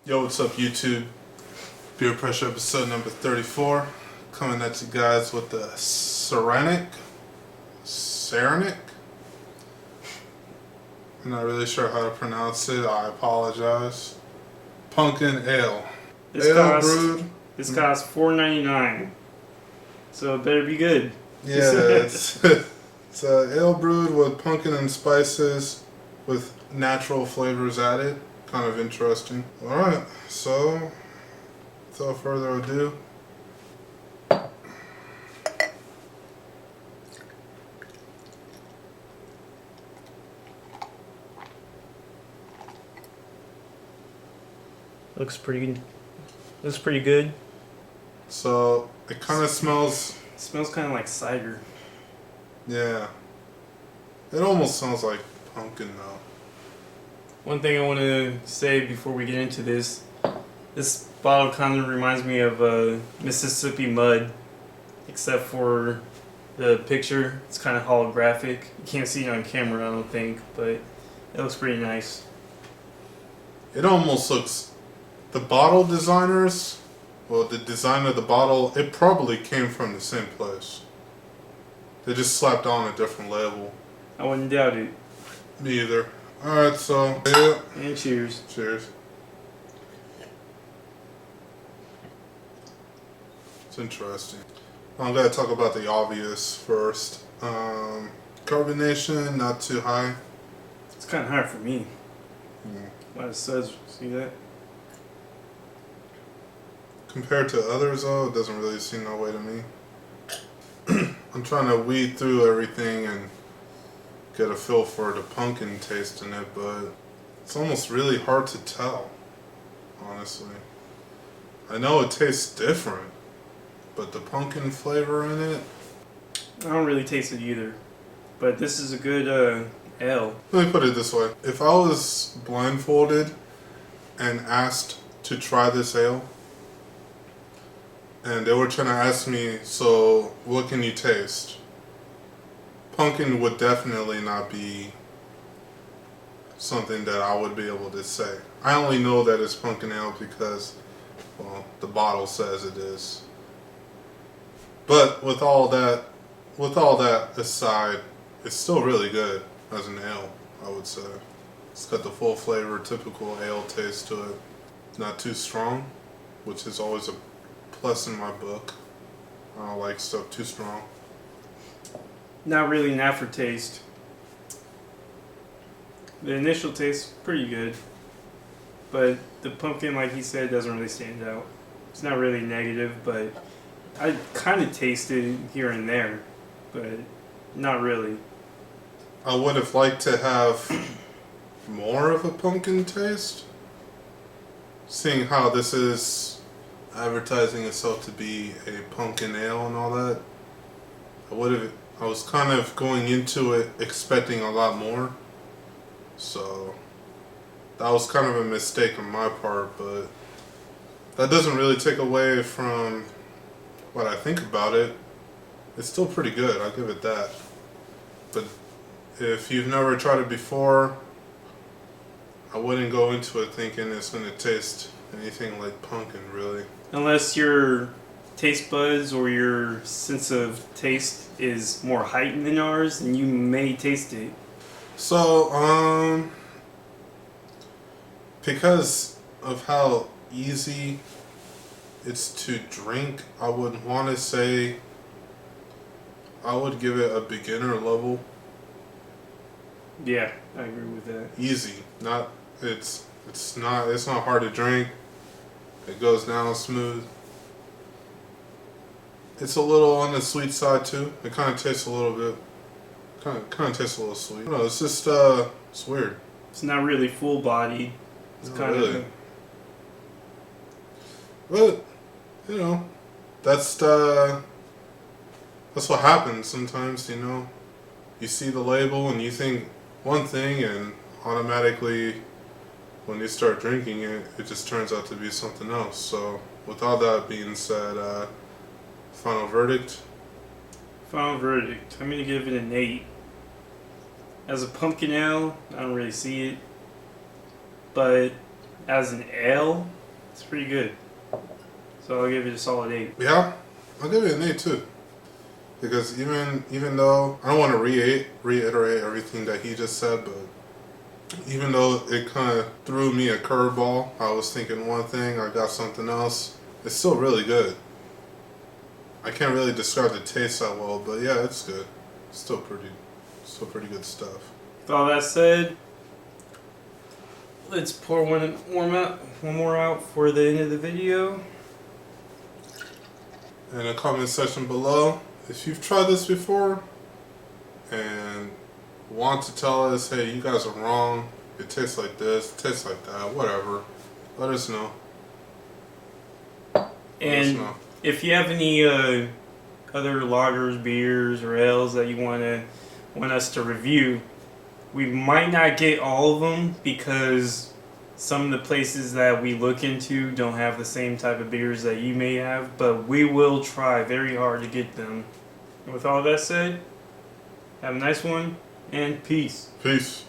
Yo, what's up, YouTube? Beer Pressure episode number 34. Coming at you guys with the Saranac. I'm not really sure how to pronounce it. I apologize. Pumpkin Ale. This costs $4.99. So it better be good. Yeah, it's ale brewed with pumpkin and spices with natural flavors added. Kind of interesting. Alright, so without further ado, Looks pretty good. so it kind of smells, It smells kind of like cider. yeah, it almost smells like pumpkin though. One thing I want to say before we get into this bottle kind of reminds me of Mississippi mud, except for the picture. It's kind of holographic. You can't see it on camera, I don't think, but it looks pretty nice. It almost looks, the bottle designers, well, the design of the bottle, it probably came from the same place. They just slapped on a different label. I wouldn't doubt it. Me either. Alright, so, yeah. And cheers. Cheers. It's interesting. I'm going to talk about the obvious first. Carbonation, not too high. It's kind of hard for me. A lot of suds, see that? Compared to others, though, it doesn't really seem that way to me. I'm trying to weed through everything and get a feel for the pumpkin taste in it, but it's almost really hard to tell, honestly. I know it tastes different, but the pumpkin flavor in it, I don't really taste it either. But this is a good ale. let me put it this way. If I was blindfolded and asked to try this ale, and they were trying to ask me, so what can you taste? Pumpkin would definitely not be something that I would be able to say. I only know that it's pumpkin ale because, well, the bottle says it is. But with all that aside, it's still really good as an ale, I would say. It's got the full flavor, typical ale taste to it. Not too strong, which is always a plus in my book. I don't like stuff too strong. Not really an aftertaste. The initial taste pretty good, but the pumpkin, like he said, doesn't really stand out. It's not really negative, but I kind of taste it here and there, but not really. I would have liked to have more of a pumpkin taste, seeing how this is advertising itself to be a pumpkin ale and all that. I was kind of going into it expecting a lot more, so that was kind of a mistake on my part, but that doesn't really take away from what I think about it. It's still pretty good, I'll give it that. But if you've never tried it before, I wouldn't go into it thinking it's going to taste anything like pumpkin, really. Unless your taste buds or your sense of taste is more heightened than ours, then you may taste it. So, because of how easy it's to drink, I would want to say I would give it a beginner level. Yeah, I agree with that. Easy, not it's not hard to drink. It goes down smooth. It's a little on the sweet side too. It kind of tastes a little bit, kind of tastes a little sweet. No, it's just it's weird. It's not really full bodied. It's Not kind really. of. But you know, that's what happens sometimes. You know, you see the label and you think one thing, and automatically, when you start drinking it, it just turns out to be something else. So, with all that being said, final verdict. Final verdict. I'm gonna give it an 8. As a pumpkin ale, I don't really see it. But as an ale, It's pretty good. So I'll give it a solid 8. Yeah, I'll give it an 8 too. Because even though I don't want to reiterate everything that he just said, but even though it kind of threw me a curveball, I was thinking one thing, I got something else. It's still really good. I can't really describe the taste that well, but yeah, it's good. Still pretty good stuff. With all that said, let's pour one more out for the end of the video. In the comment section below, if you've tried this before and want to tell us, hey, you guys are wrong, it tastes like this, it tastes like that, whatever, let us know. And if you have any other lagers, beers, or ales that you want us to review, we might not get all of them because some of the places that we look into don't have the same type of beers that you may have, but we will try very hard to get them. And with all that said, have a nice one, and peace. Peace.